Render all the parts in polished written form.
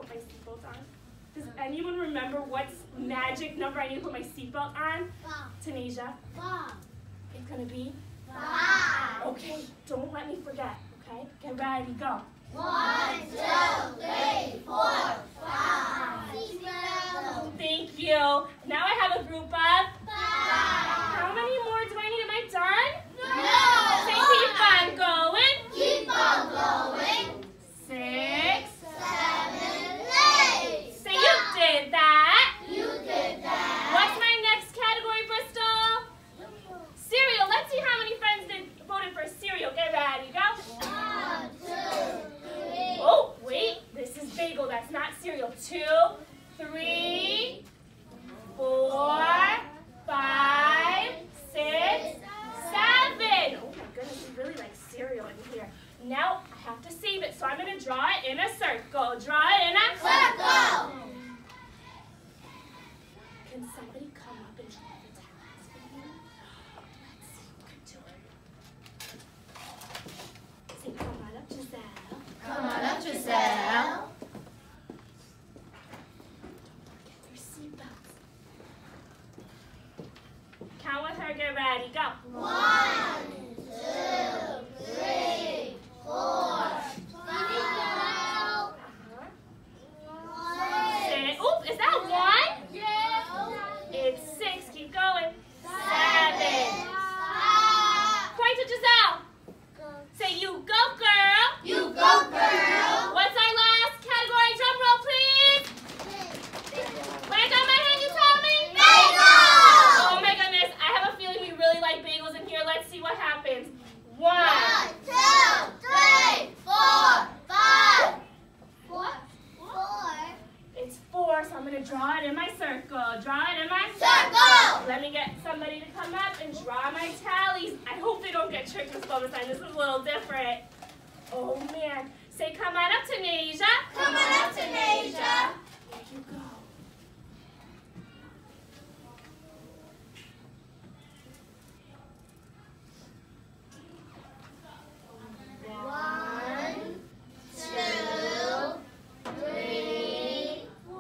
put my seatbelt on? Does anyone remember what magic number I need to put my seatbelt on? 5. Tanisha? 5. It's gonna be? 5. Okay, don't let me forget, okay? Get ready, go. 1, 2, 3, 4, 5. Thank you. Now I have a group of? 5. How many more do I need? Am I done? No. Say keep on going. Keep on going. 6. 7, 8. Say you did that. You did that. What's my next category, Bristol? Cereal. Let's see how many friends voted for cereal. Get ready, go. 1, 2, 3. Oh, wait. This is bagel. That's not cereal. 2, 3, 4, 5, 6, 7. Oh my goodness, we really like cereal in here. Now I have to save it, so I'm going to draw it in a circle. Draw it in a Circle. Can somebody come up and draw the talents for me? Let's see who can do it. Say, come on up, Giselle. Come on up, Giselle. Get their seatbelts. Count with her, get ready, go. 1, 2, 3, 4, 5. Say, oop, is that 1? Yeah. It's 6, keep going. 7. Stop. Point to Giselle. Say, you go, girl. You go, girl. What's our last category? Drum roll, please. When I got my hand, you tell me? Bagel. Oh my goodness, I have a feeling we really like bagels in here. Let's see what happens. 1. 1, 2, 3, 4, 5. 4. It's 4, so I'm going to draw it in my circle. Draw it in my Circle. Let me get somebody to come up and draw my tallies. I hope they don't get tricked this bonus time. This is a little different. Oh man. Say, come on up, Tanisha. Come on up, Tanisha. There you go. One, 2, 3, 4.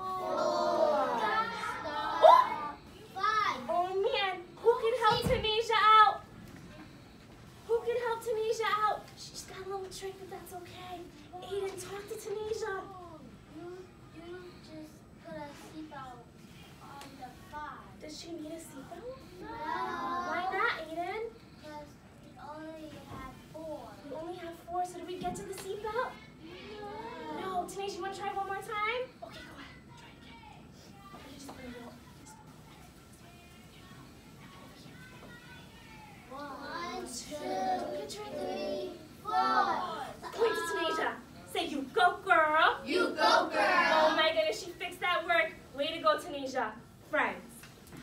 Stop. 5. Oh man, who can help Tanisha out? Who can help Tanisha out? She's got a little trick, but that's okay. Aiden, talk to Tanisha. You just put a seatbelt on the 5. Does she need a seatbelt? No. Why not, Aiden? Because we only have 4. We only have 4, so did we get to the seatbelt? No. Tanisha, you want to try one more time? Okay, go ahead. Try it again. Okay, just put a little. One, 2, 3, 4. Point to Tanisha. Say, you go, girl. You go, girl. Oh my goodness, she fixed that work. Way to go, Tanisha. Friends,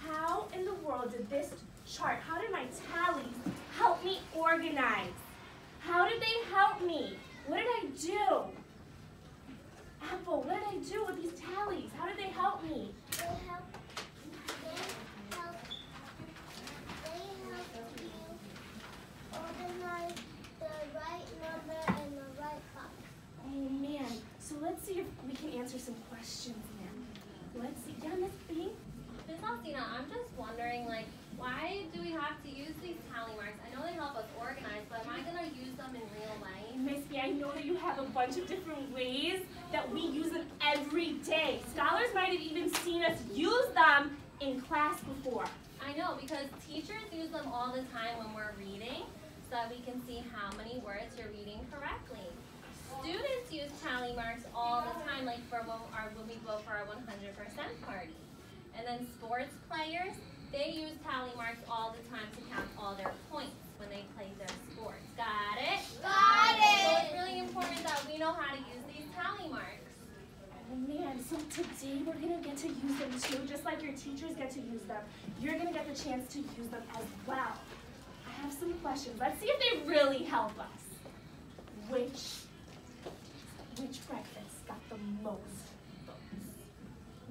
how in the world did this chart, how did my tallies help me organize? How did they help me? What did I do? Apple, what did I do with these tallies? How did they help me? They help you organize the right number in the right box. Oh man, so let's see if we can answer some questions now. Let's see, yeah, Miss B? Miss Alcina, I'm just wondering, like, why do we have to use these tally marks? I know they help us organize, but am I going to use them in real life? Miss B, I know that you have a bunch of different ways that we use them every day. Scholars might have even seen us use them in class before. I know, because teachers use them all the time when we're reading, so that we can see how many words you're reading correctly. Students use tally marks all the time, like for when we go for our 100% party. And then sports players, they use tally marks all the time to count all their points when they play their sports. Got it? Got it. So it's really important that we know how to use these tally marks. Oh man, so today we're going to get to use them too, just like your teachers get to use them. You're going to get the chance to use them as well. I have some questions. Let's see if they really help us. Which breakfast got the most votes?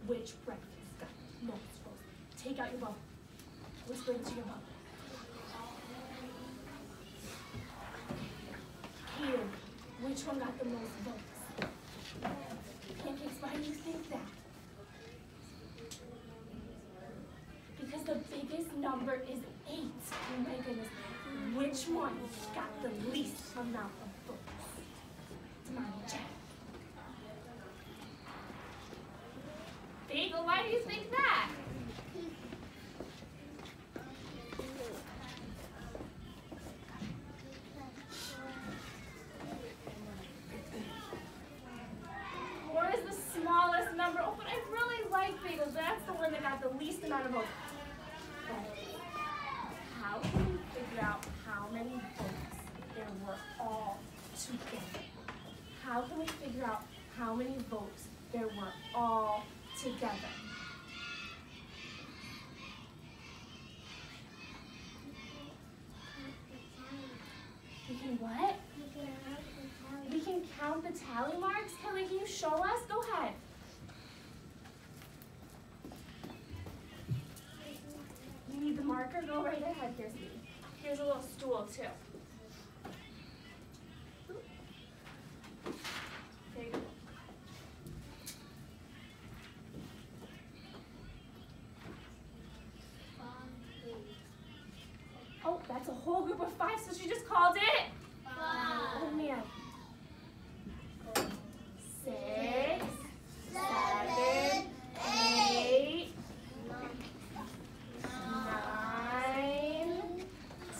Which breakfast got the most votes? Take out your bubble. Whisper into your bubble. Here, which one got the most votes? Pancakes by you? number is 8. Oh my goodness. Which one got the least amount of votes? Come on, Jack. Bagel, why do you think that? Number. Oh, but I really like Bagel. That's the one that got the least amount of votes. But how can we figure out how many votes there were all together? How can we figure out how many votes there were all together? We can what? We can count the tally marks? Kelly, can you show us? Go ahead. You need the marker? Go right ahead. Here's a little stool, too. There you go. Oh, that's a whole group of 5, so she just called it? 5. Oh, man. 6, 7, 8, 9,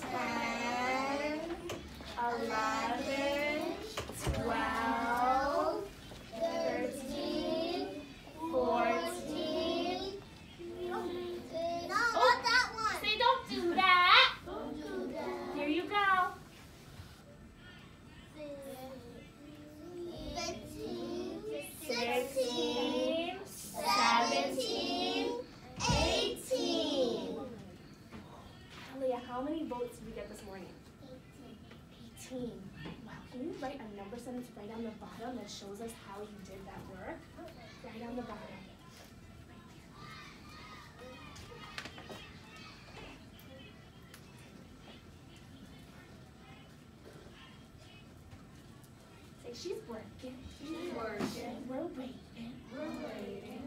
10, 11, 12, 13, 14. No, not that one. Say, don't do that. Don't do that. Here you go. 16, 17, 18. Aaliyah, how many votes did we get this morning? 18. Wow, can you write a number sentence right on the bottom that shows us how you did that work? Right on the bottom. Say, she's working. She's working. We're waiting. We're waiting.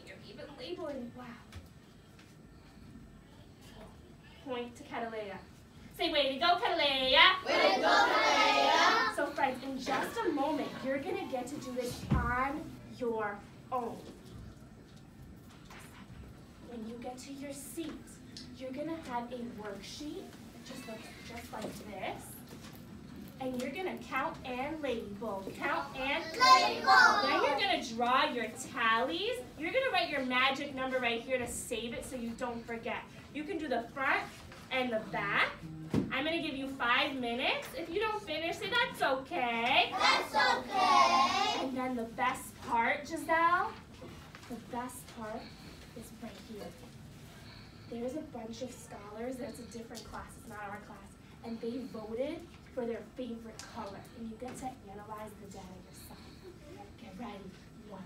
You're even labeling. Wow. Point to Catalea. Say, way to go, Catalea. Way to go, Catalea. So, friends, in just a moment, you're going to get to do this on your own. When you get to your seat, you're going to have a worksheet that just looks just like this. And you're going to count and label. Count and Label. Then you're going to draw your tallies. You're going to write your magic number right here to save it so you don't forget. You can do the front and the back. I'm going to give you 5 minutes. If you don't finish it, that's okay. That's okay. And then the best part, Giselle, the best part is right here. There's a bunch of scholars, that's a different class, it's not our class, and they voted for their favorite color. And you get to analyze the data yourself. Get ready. 1,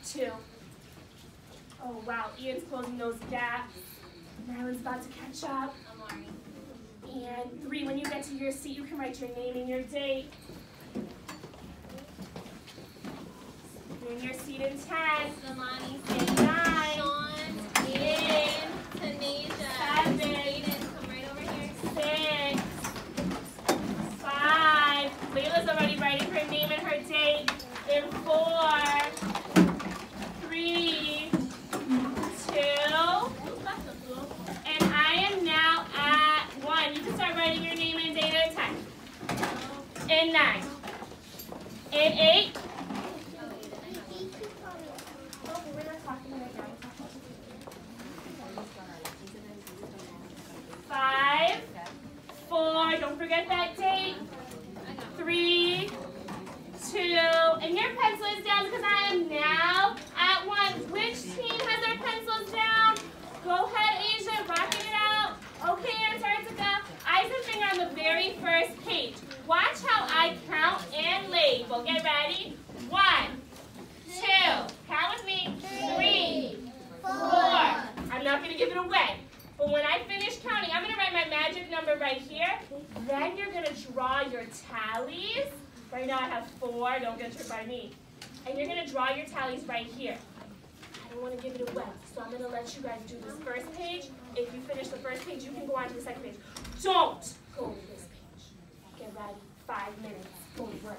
2. Oh wow, Ian's closing those gaps. Marilyn's about to catch up. And 3, when you get to your seat, you can write your name and your date. You're in your seat in 10. Samani, In 9. Sean, Ian, Tanisha, 7. Aiden, come right over here. 6. 5. Layla's already writing her name and her date. In 4. 3. 2. And I am now at 1. You can start writing your name and date at 10. In 9. In 8. Oh, we're not talking right now. 5. 4. Don't forget that date. 3. 2. And your pencil is down because I am now at 1. Which team has their pencils down? Go ahead, Asia, rocking it out. Okay, Antarctica. Eyes and finger on the very first page. Watch how I count and label. Get ready? 1, 2. Count with me. 3, 4. I'm not going to give it away. But when I finish counting, I'm going to write my magic number right here. Then you're going to draw your tallies. Right now I have 4. Don't get tricked by me. And you're going to draw your tallies right here. I don't want to give it away, so I'm going to let you guys do this first page. If you finish the first page, you can go on to the second page. Don't go to this page. Get ready. 5 minutes. Go to work.